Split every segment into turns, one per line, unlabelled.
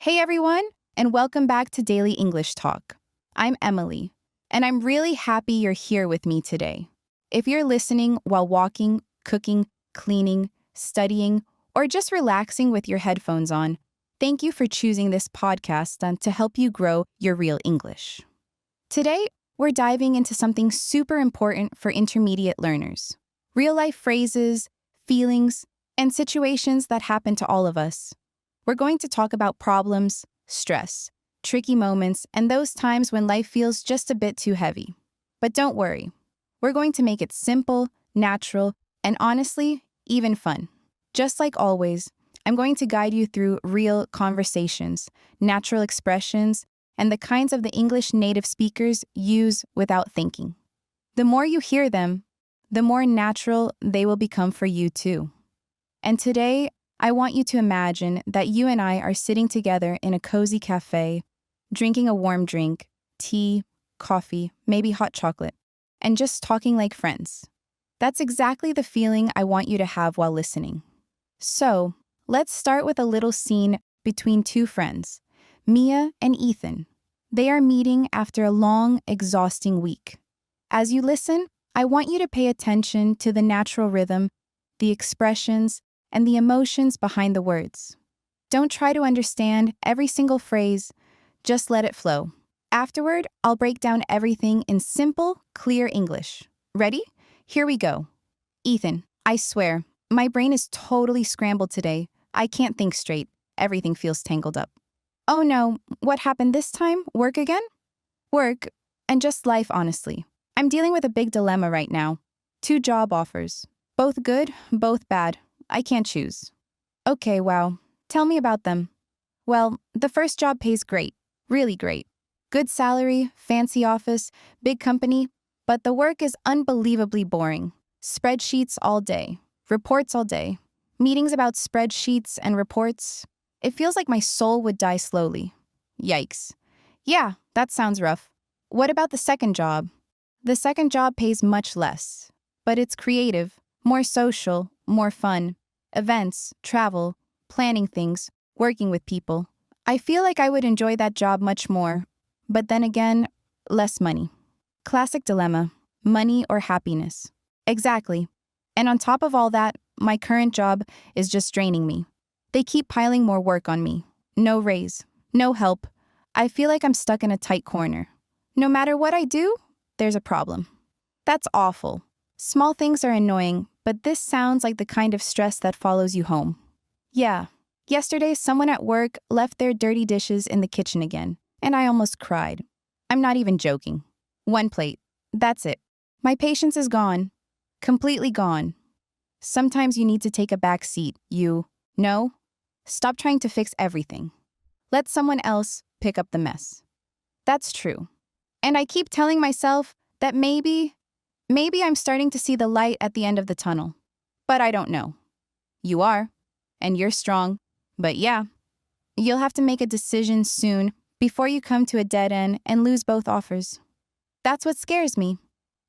Hey everyone, and welcome back to Daily English Talk. I'm Emily, and I'm really happy you're here with me today. If you're listening while walking, cooking, cleaning, studying, or just relaxing with your headphones on, thank you for choosing this podcast to help you grow your real English. Today, we're diving into something super important for intermediate learners. Real-life phrases, feelings, and situations that happen to all of us. We're going to talk about problems, stress, tricky moments, and those times when life feels just a bit too heavy. But don't worry, we're going to make it simple, natural, and honestly, even fun. Just like always, I'm going to guide you through real conversations, natural expressions, and the kinds of the English native speakers use without thinking. The more you hear them, the more natural they will become for you too. And today, I want you to imagine that you and I are sitting together in a cozy cafe, drinking a warm drink, tea, coffee, maybe hot chocolate, and just talking like friends. That's exactly the feeling I want you to have while listening. So, let's start with a little scene between two friends, Mia and Ethan. They are meeting after a long, exhausting week. As you listen, I want you to pay attention to the natural rhythm, the expressions, and the emotions behind the words. Don't try to understand every single phrase, just let it flow. Afterward, I'll break down everything in simple, clear English. Ready? Here we go. Ethan, I swear, my brain is totally scrambled today. I can't think straight. Everything feels tangled up. Oh no, what happened this time? Work again? Work, and just life, honestly. I'm dealing with a big dilemma right now. 2 job offers. Both good, both bad. I can't choose. Okay, wow. Tell me about them. Well, the first job pays great. Really great. Good salary, fancy office, big company, but the work is unbelievably boring. Spreadsheets all day. Reports all day. Meetings about spreadsheets and reports. It feels like my soul would die slowly. Yikes. Yeah, that sounds rough. What about the second job? The second job pays much less, but it's creative, more social, more fun. Events, travel, planning things, working with people. I feel like I would enjoy that job much more, but then again, less money. Classic dilemma, money or happiness. Exactly. And on top of all that, my current job is just draining me. They keep piling more work on me. No raise, no help. I feel like I'm stuck in a tight corner. No matter what I do, there's a problem. That's awful. Small things are annoying, but this sounds like the kind of stress that follows you home. Yeah, yesterday someone at work left their dirty dishes in the kitchen again, and I almost cried. I'm not even joking. 1 plate. That's it. My patience is gone. Completely gone. Sometimes you need to take a back seat. No? Stop trying to fix everything. Let someone else pick up the mess. That's true. And I keep telling myself that maybe I'm starting to see the light at the end of the tunnel. But I don't know. You are. And you're strong. But yeah, you'll have to make a decision soon before you come to a dead end and lose both offers. That's what scares me.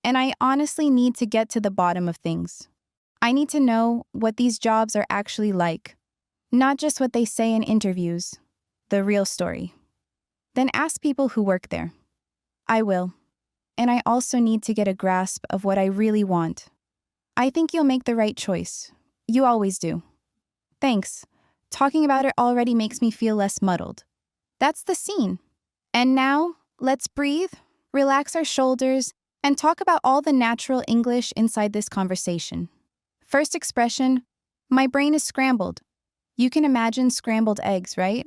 And I honestly need to get to the bottom of things. I need to know what these jobs are actually like. Not just what they say in interviews. The real story. Then ask people who work there. I will. And I also need to get a grasp of what I really want. I think you'll make the right choice. You always do. Thanks. Talking about it already makes me feel less muddled. That's the scene. And now, let's breathe, relax our shoulders, and talk about all the natural English inside this conversation. First expression, my brain is scrambled. You can imagine scrambled eggs, right?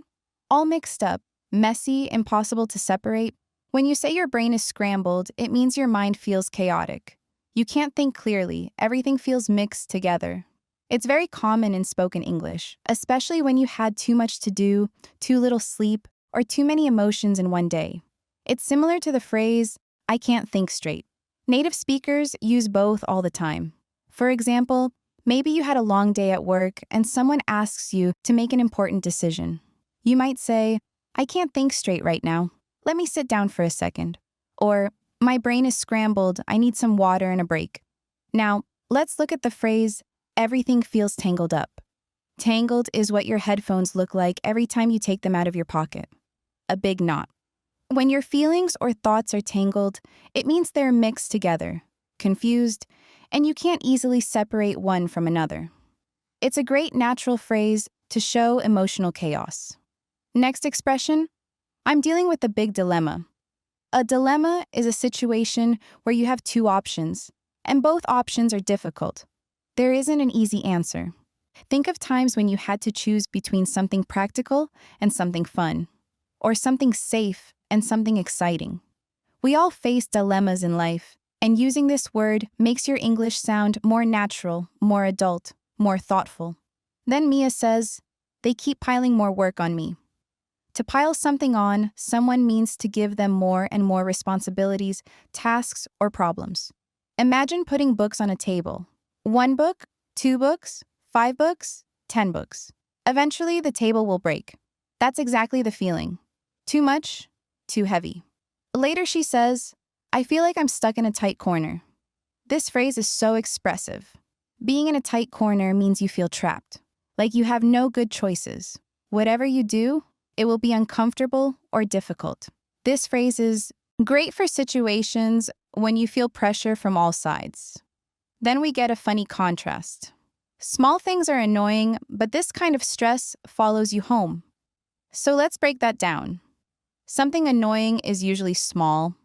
All mixed up, messy, impossible to separate. When you say your brain is scrambled, it means your mind feels chaotic. You can't think clearly, everything feels mixed together. It's very common in spoken English, especially when you had too much to do, too little sleep, or too many emotions in one day. It's similar to the phrase, I can't think straight. Native speakers use both all the time. For example, maybe you had a long day at work and someone asks you to make an important decision. You might say, I can't think straight right now. Let me sit down for a second. Or, my brain is scrambled, I need some water and a break. Now, let's look at the phrase, everything feels tangled up. Tangled is what your headphones look like every time you take them out of your pocket. A big knot. When your feelings or thoughts are tangled, it means they're mixed together, confused, and you can't easily separate one from another. It's a great natural phrase to show emotional chaos. Next expression, I'm dealing with a big dilemma. A dilemma is a situation where you have two options, and both options are difficult. There isn't an easy answer. Think of times when you had to choose between something practical and something fun, or something safe and something exciting. We all face dilemmas in life, and using this word makes your English sound more natural, more adult, more thoughtful. Then Mia says, they keep piling more work on me. To pile something on someone means to give them more and more responsibilities, tasks, or problems. Imagine putting books on a table. 1 book, 2 books, 5 books, 10 books. Eventually, the table will break. That's exactly the feeling. Too much, too heavy. Later she says, I feel like I'm stuck in a tight corner. This phrase is so expressive. Being in a tight corner means you feel trapped, like you have no good choices. Whatever you do, it will be uncomfortable or difficult. This phrase is great for situations when you feel pressure from all sides. Then we get a funny contrast. Small things are annoying, but this kind of stress follows you home. So let's break that down. Something annoying is usually small.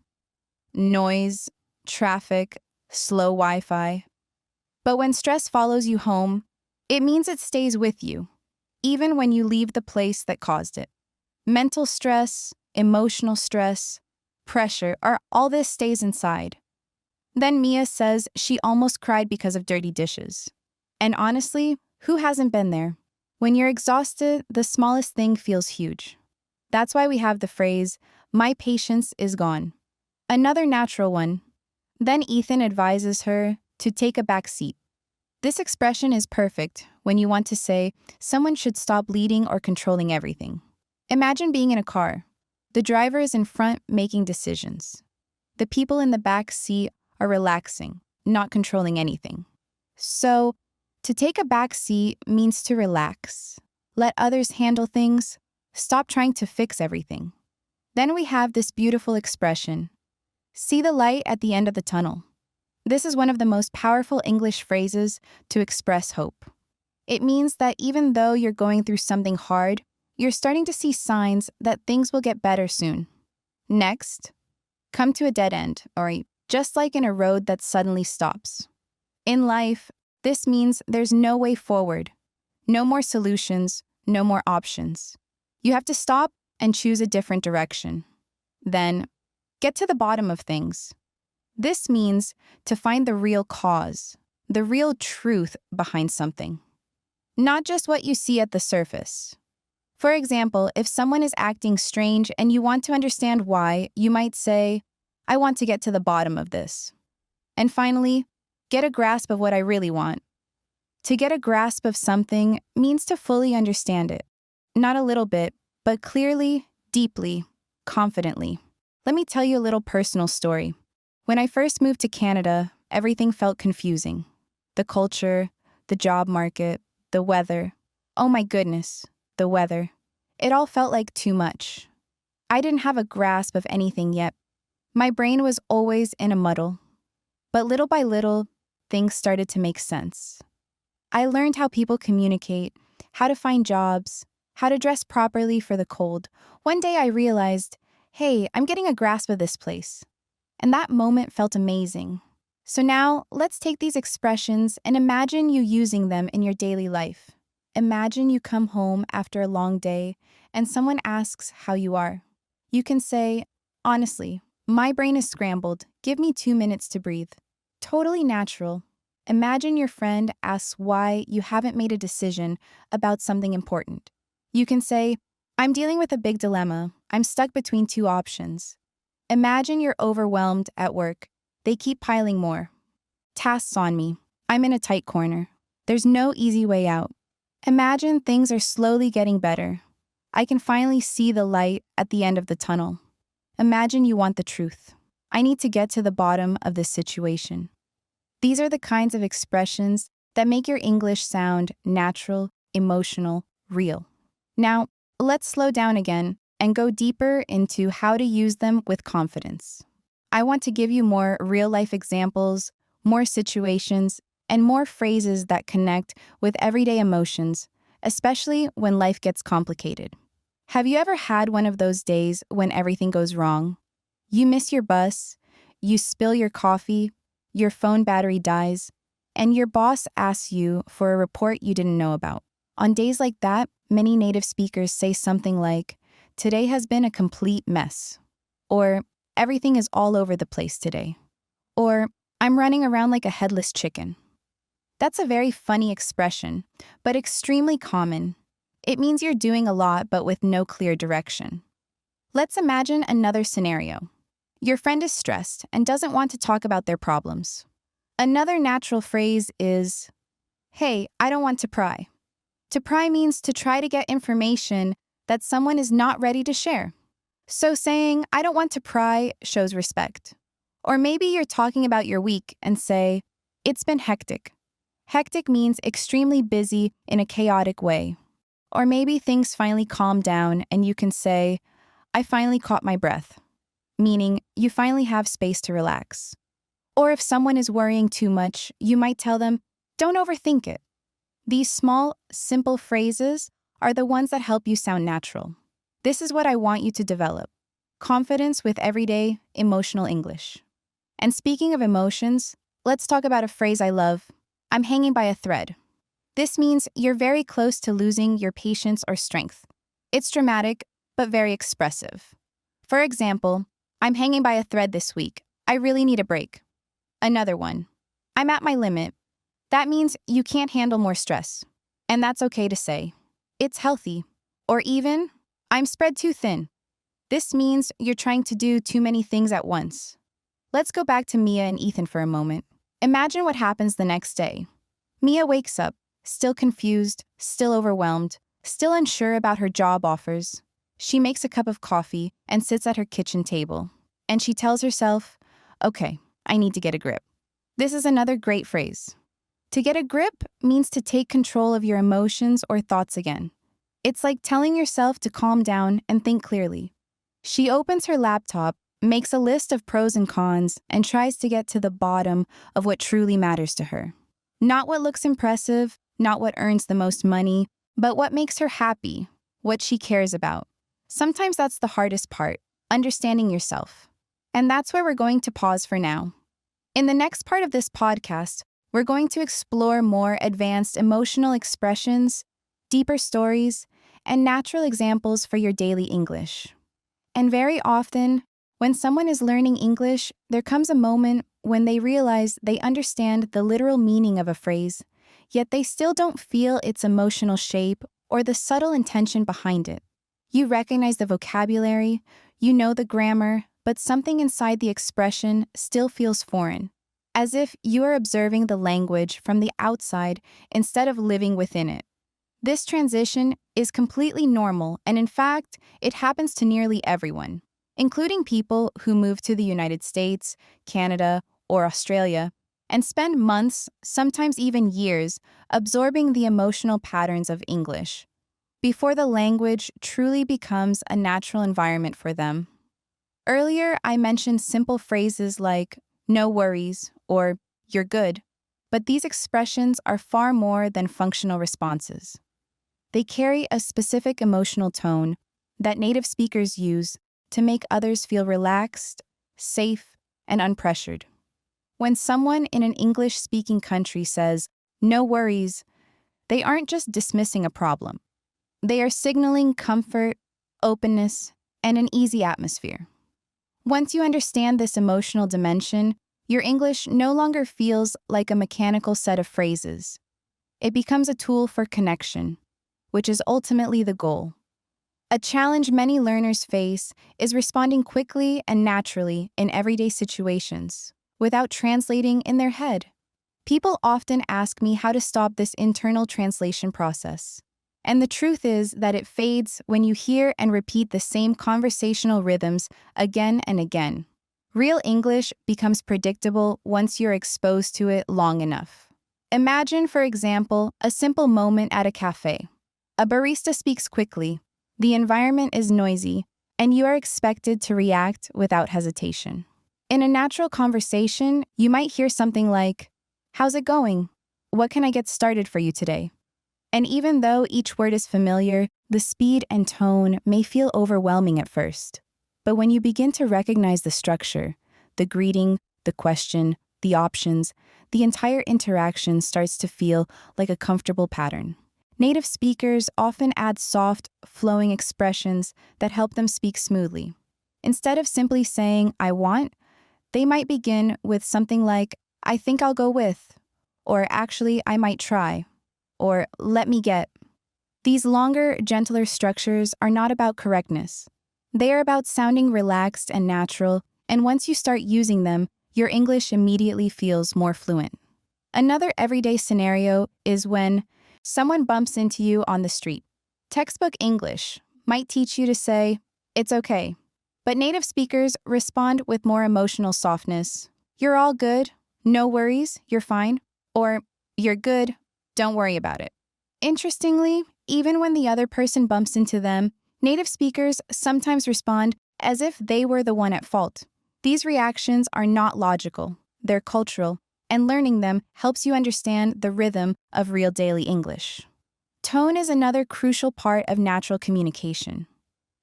Noise, traffic, slow Wi-Fi. But when stress follows you home, it means it stays with you, even when you leave the place that caused it. Mental stress, emotional stress, pressure, all this stays inside. Then Mia says she almost cried because of dirty dishes. And honestly, who hasn't been there? When you're exhausted, the smallest thing feels huge. That's why we have the phrase, my patience is gone. Another natural one. Then Ethan advises her to take a back seat. This expression is perfect when you want to say someone should stop leading or controlling everything. Imagine being in a car. The driver is in front making decisions. The people in the back seat are relaxing, not controlling anything. So, to take a back seat means to relax. Let others handle things. Stop trying to fix everything. Then we have this beautiful expression. See the light at the end of the tunnel. This is one of the most powerful English phrases to express hope. It means that even though you're going through something hard, you're starting to see signs that things will get better soon. Next, come to a dead end, or just like in a road that suddenly stops. In life, this means there's no way forward, no more solutions, no more options. You have to stop and choose a different direction. Then, get to the bottom of things. This means to find the real cause, the real truth behind something. Not just what you see at the surface. For example, if someone is acting strange and you want to understand why, you might say, I want to get to the bottom of this. And finally, get a grasp of what I really want. To get a grasp of something means to fully understand it. Not a little bit, but clearly, deeply, confidently. Let me tell you a little personal story. When I first moved to Canada, everything felt confusing. The culture, the job market, the weather. Oh my goodness, the weather. It all felt like too much. I didn't have a grasp of anything yet. My brain was always in a muddle. But little by little, things started to make sense. I learned how people communicate, how to find jobs, how to dress properly for the cold. One day I realized, hey, I'm getting a grasp of this place. And that moment felt amazing. So now, let's take these expressions and imagine you using them in your daily life. Imagine you come home after a long day and someone asks how you are. You can say, honestly, my brain is scrambled. Give me 2 minutes to breathe. Totally natural. Imagine your friend asks why you haven't made a decision about something important. You can say, I'm dealing with a big dilemma. I'm stuck between 2 options. Imagine you're overwhelmed at work. They keep piling more. Tasks on me. I'm in a tight corner. There's no easy way out. Imagine things are slowly getting better. I can finally see the light at the end of the tunnel. Imagine you want the truth. I need to get to the bottom of this situation. These are the kinds of expressions that make your English sound natural, emotional, real. Now, let's slow down again and go deeper into how to use them with confidence. I want to give you more real-life examples, more situations, and more phrases that connect with everyday emotions, especially when life gets complicated. Have you ever had one of those days when everything goes wrong? You miss your bus, you spill your coffee, your phone battery dies, and your boss asks you for a report you didn't know about. On days like that, many native speakers say something like, "Today has been a complete mess," or "Everything is all over the place today," or "I'm running around like a headless chicken." That's a very funny expression, but extremely common. It means you're doing a lot but with no clear direction. Let's imagine another scenario. Your friend is stressed and doesn't want to talk about their problems. Another natural phrase is, "Hey, I don't want to pry." To pry means to try to get information that someone is not ready to share. So saying, "I don't want to pry," shows respect. Or maybe you're talking about your week and say, "It's been hectic." Hectic means extremely busy in a chaotic way. Or maybe things finally calm down and you can say, "I finally caught my breath," meaning you finally have space to relax. Or if someone is worrying too much, you might tell them, "Don't overthink it." These small, simple phrases are the ones that help you sound natural. This is what I want you to develop: confidence with everyday, emotional English. And speaking of emotions, let's talk about a phrase I love: "I'm hanging by a thread." This means you're very close to losing your patience or strength. It's dramatic, but very expressive. For example, "I'm hanging by a thread this week. I really need a break." Another one: "I'm at my limit." That means you can't handle more stress. And that's okay to say. It's healthy. Or even, "I'm spread too thin." This means you're trying to do too many things at once. Let's go back to Mia and Ethan for a moment. Imagine what happens the next day. Mia wakes up, still confused, still overwhelmed, still unsure about her job offers. She makes a cup of coffee and sits at her kitchen table. And she tells herself, "Okay, I need to get a grip." This is another great phrase. To get a grip means to take control of your emotions or thoughts again. It's like telling yourself to calm down and think clearly. She opens her laptop, makes a list of pros and cons, and tries to get to the bottom of what truly matters to her. Not what looks impressive, not what earns the most money, but what makes her happy, what she cares about. Sometimes that's the hardest part, understanding yourself. And that's where we're going to pause for now. In the next part of this podcast, we're going to explore more advanced emotional expressions, deeper stories, and natural examples for your daily English. And very often, when someone is learning English, there comes a moment when they realize they understand the literal meaning of a phrase, yet they still don't feel its emotional shape or the subtle intention behind it. You recognize the vocabulary, you know the grammar, but something inside the expression still feels foreign, as if you are observing the language from the outside instead of living within it. This transition is completely normal, and in fact, it happens to nearly everyone, including people who move to the United States, Canada, or Australia, and spend months, sometimes even years, absorbing the emotional patterns of English before the language truly becomes a natural environment for them. Earlier, I mentioned simple phrases like "no worries" or "you're good," but these expressions are far more than functional responses. They carry a specific emotional tone that native speakers use to make others feel relaxed, safe, and unpressured. When someone in an English-speaking country says, "no worries," they aren't just dismissing a problem. They are signaling comfort, openness, and an easy atmosphere. Once you understand this emotional dimension, your English no longer feels like a mechanical set of phrases. It becomes a tool for connection, which is ultimately the goal. A challenge many learners face is responding quickly and naturally in everyday situations, without translating in their head. People often ask me how to stop this internal translation process. And the truth is that it fades when you hear and repeat the same conversational rhythms again and again. Real English becomes predictable once you're exposed to it long enough. Imagine, for example, a simple moment at a cafe. A barista speaks quickly, the environment is noisy, and you are expected to react without hesitation. In a natural conversation, you might hear something like, "How's it going? What can I get started for you today?" And even though each word is familiar, the speed and tone may feel overwhelming at first. But when you begin to recognize the structure, the greeting, the question, the options, the entire interaction starts to feel like a comfortable pattern. Native speakers often add soft, flowing expressions that help them speak smoothly. Instead of simply saying, "I want," they might begin with something like, "I think I'll go with," or "Actually, I might try," or "Let me get." These longer, gentler structures are not about correctness. They are about sounding relaxed and natural, and once you start using them, your English immediately feels more fluent. Another everyday scenario is when someone bumps into you on the street. Textbook English might teach you to say, "It's okay," but native speakers respond with more emotional softness. "You're all good. No worries. You're fine." Or, "You're good. Don't worry about it." Interestingly, even when the other person bumps into them, native speakers sometimes respond as if they were the one at fault. These reactions are not logical, they're cultural, and learning them helps you understand the rhythm of real daily English. Tone is another crucial part of natural communication.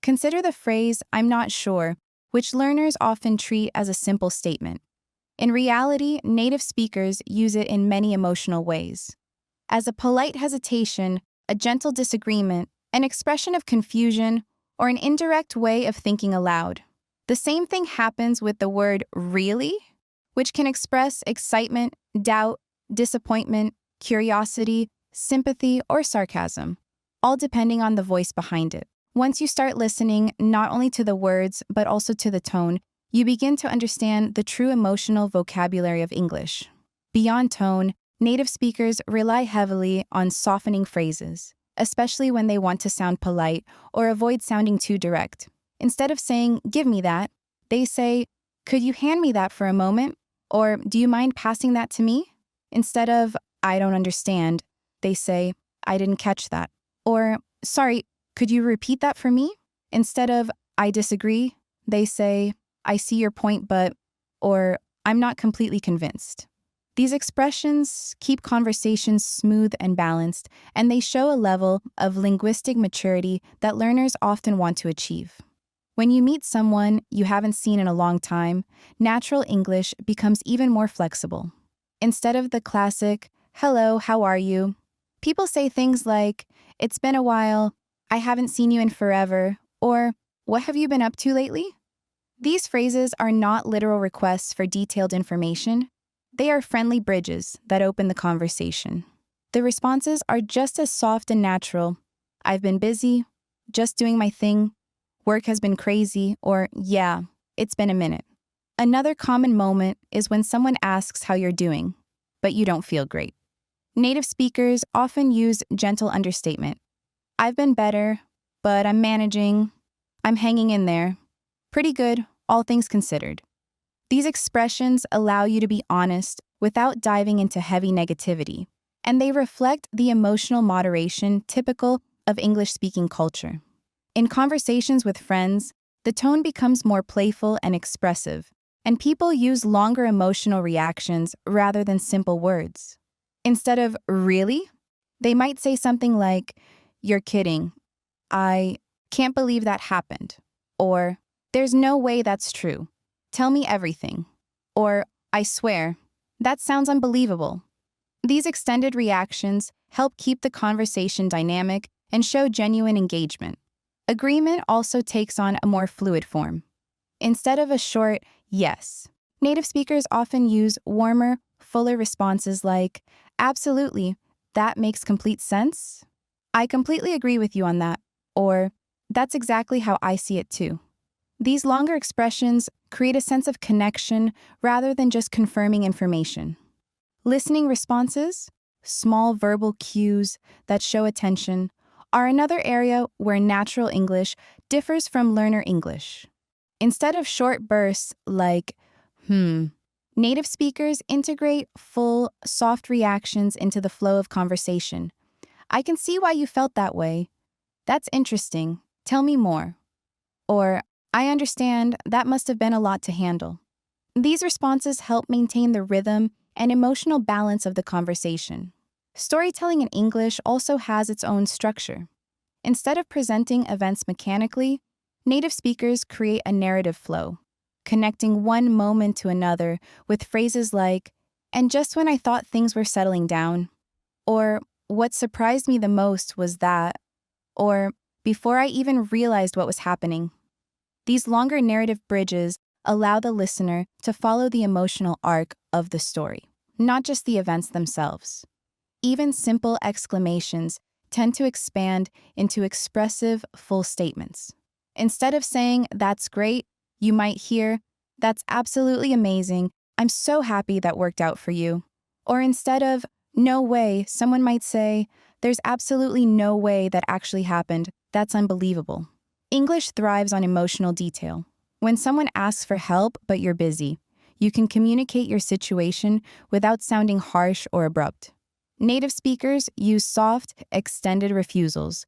Consider the phrase, "I'm not sure," which learners often treat as a simple statement. In reality, native speakers use it in many emotional ways. As a polite hesitation, a gentle disagreement, an expression of confusion, or an indirect way of thinking aloud. The same thing happens with the word "really," which can express excitement, doubt, disappointment, curiosity, sympathy, or sarcasm, all depending on the voice behind it. Once you start listening not only to the words, but also to the tone, you begin to understand the true emotional vocabulary of English. Beyond tone, native speakers rely heavily on softening phrases, especially when they want to sound polite or avoid sounding too direct. Instead of saying, "Give me that," they say, "Could you hand me that for a moment?" Or, "Do you mind passing that to me?" Instead of, "I don't understand," they say, "I didn't catch that." Or, "Sorry, could you repeat that for me?" Instead of, "I disagree," they say, "I see your point, but," or "I'm not completely convinced." These expressions keep conversations smooth and balanced, and they show a level of linguistic maturity that learners often want to achieve. When you meet someone you haven't seen in a long time, natural English becomes even more flexible. Instead of the classic, "Hello, how are you?" people say things like, "It's been a while," "I haven't seen you in forever," or "What have you been up to lately?" These phrases are not literal requests for detailed information. They are friendly bridges that open the conversation. The responses are just as soft and natural. "I've been busy," "Just doing my thing," "Work has been crazy," or "Yeah, it's been a minute." Another common moment is when someone asks how you're doing, but you don't feel great. Native speakers often use gentle understatement. "I've been better, but I'm managing. I'm hanging in there. Pretty good, all things considered." These expressions allow you to be honest without diving into heavy negativity, and they reflect the emotional moderation typical of English-speaking culture. In conversations with friends, the tone becomes more playful and expressive, and people use longer emotional reactions rather than simple words. Instead of "really," they might say something like, "You're kidding," "I can't believe that happened," or "There's no way that's true. Tell me everything," or "I swear, that sounds unbelievable." These extended reactions help keep the conversation dynamic and show genuine engagement. Agreement also takes on a more fluid form. Instead of a short "yes," native speakers often use warmer, fuller responses like, "Absolutely, that makes complete sense," "I completely agree with you on that," or "That's exactly how I see it too." These longer expressions create a sense of connection rather than just confirming information. Listening responses, small verbal cues that show attention, are another area where natural English differs from learner English. Instead of short bursts like, Native speakers integrate full, soft reactions into the flow of conversation. I can see why you felt that way. That's interesting. Tell me more. Or, I understand that must have been a lot to handle. These responses help maintain the rhythm and emotional balance of the conversation. Storytelling in English also has its own structure. Instead of presenting events mechanically, native speakers create a narrative flow, connecting one moment to another with phrases like, "And just when I thought things were settling down," or "What surprised me the most was that," or "Before I even realized what was happening." These longer narrative bridges allow the listener to follow the emotional arc of the story, not just the events themselves. Even simple exclamations tend to expand into expressive full statements. Instead of saying, "That's great," you might hear, "That's absolutely amazing. I'm so happy that worked out for you." Or instead of, "No way," someone might say, "There's absolutely no way that actually happened. That's unbelievable." English thrives on emotional detail. When someone asks for help but you're busy, you can communicate your situation without sounding harsh or abrupt. Native speakers use soft, extended refusals.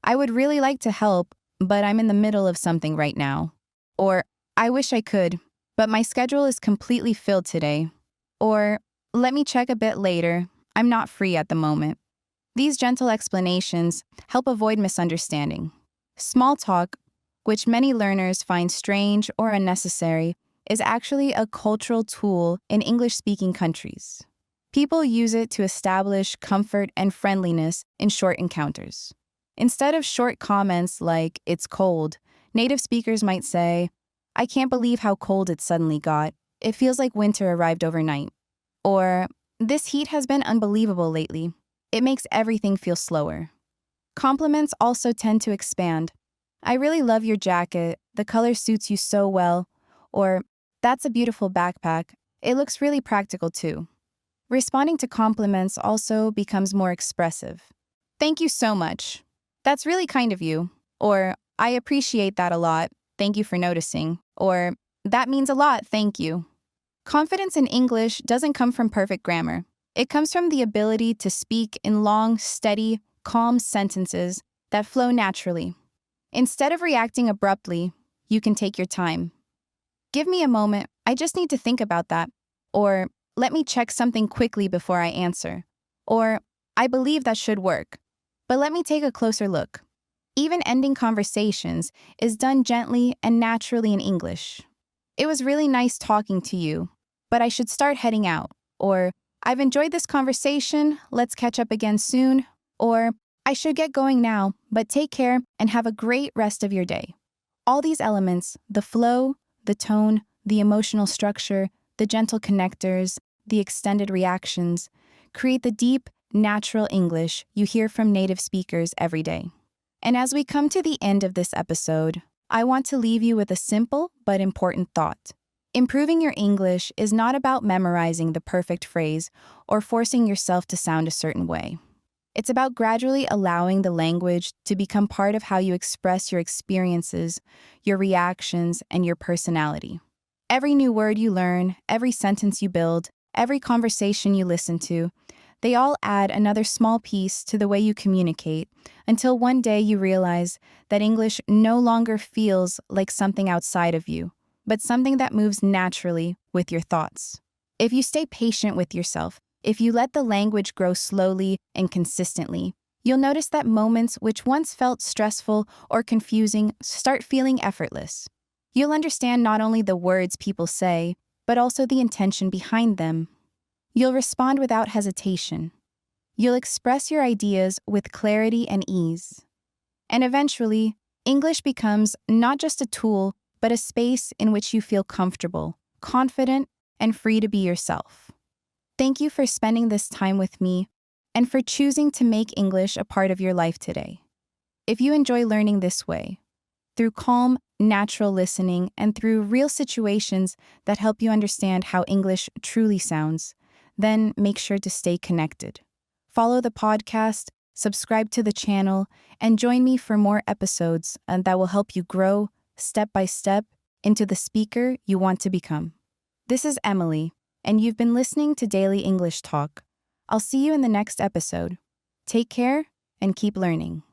"I would really like to help, but I'm in the middle of something right now." Or, "I wish I could, but my schedule is completely filled today." Or, "Let me check a bit later. I'm not free at the moment." These gentle explanations help avoid misunderstanding. Small talk, which many learners find strange or unnecessary, is actually a cultural tool in English-speaking countries. People use it to establish comfort and friendliness in short encounters. Instead of short comments like, "It's cold," native speakers might say, "I can't believe how cold it suddenly got. It feels like winter arrived overnight." Or, "This heat has been unbelievable lately. It makes everything feel slower." Compliments also tend to expand. "I really love your jacket. The color suits you so well." Or, "That's a beautiful backpack. It looks really practical too." Responding to compliments also becomes more expressive. "Thank you so much. That's really kind of you." Or, "I appreciate that a lot. Thank you for noticing." Or, "That means a lot. Thank you." Confidence in English doesn't come from perfect grammar. It comes from the ability to speak in long, steady, calm sentences that flow naturally. Instead of reacting abruptly, you can take your time. "Give me a moment. I just need to think about that." Or, "Let me check something quickly before I answer." Or, "I believe that should work, but let me take a closer look." Even ending conversations is done gently and naturally in English. "It was really nice talking to you, but I should start heading out." Or, "I've enjoyed this conversation. Let's catch up again soon." Or, "I should get going now, but take care and have a great rest of your day." All these elements, the flow, the tone, the emotional structure, the gentle connectors, the extended reactions, create the deep, natural English you hear from native speakers every day. And as we come to the end of this episode, I want to leave you with a simple but important thought. Improving your English is not about memorizing the perfect phrase or forcing yourself to sound a certain way. It's about gradually allowing the language to become part of how you express your experiences, your reactions, and your personality. Every new word you learn, every sentence you build, every conversation you listen to, they all add another small piece to the way you communicate until one day you realize that English no longer feels like something outside of you, but something that moves naturally with your thoughts. If you stay patient with yourself, if you let the language grow slowly and consistently, you'll notice that moments which once felt stressful or confusing start feeling effortless. You'll understand not only the words people say, but also the intention behind them. You'll respond without hesitation. You'll express your ideas with clarity and ease. And eventually, English becomes not just a tool, but a space in which you feel comfortable, confident, and free to be yourself. Thank you for spending this time with me and for choosing to make English a part of your life today. If you enjoy learning this way, through calm, natural listening and through real situations that help you understand how English truly sounds, then make sure to stay connected. Follow the podcast, subscribe to the channel, and join me for more episodes that will help you grow, step by step, into the speaker you want to become. This is Emily, and you've been listening to Daily English Talk. I'll see you in the next episode. Take care and keep learning.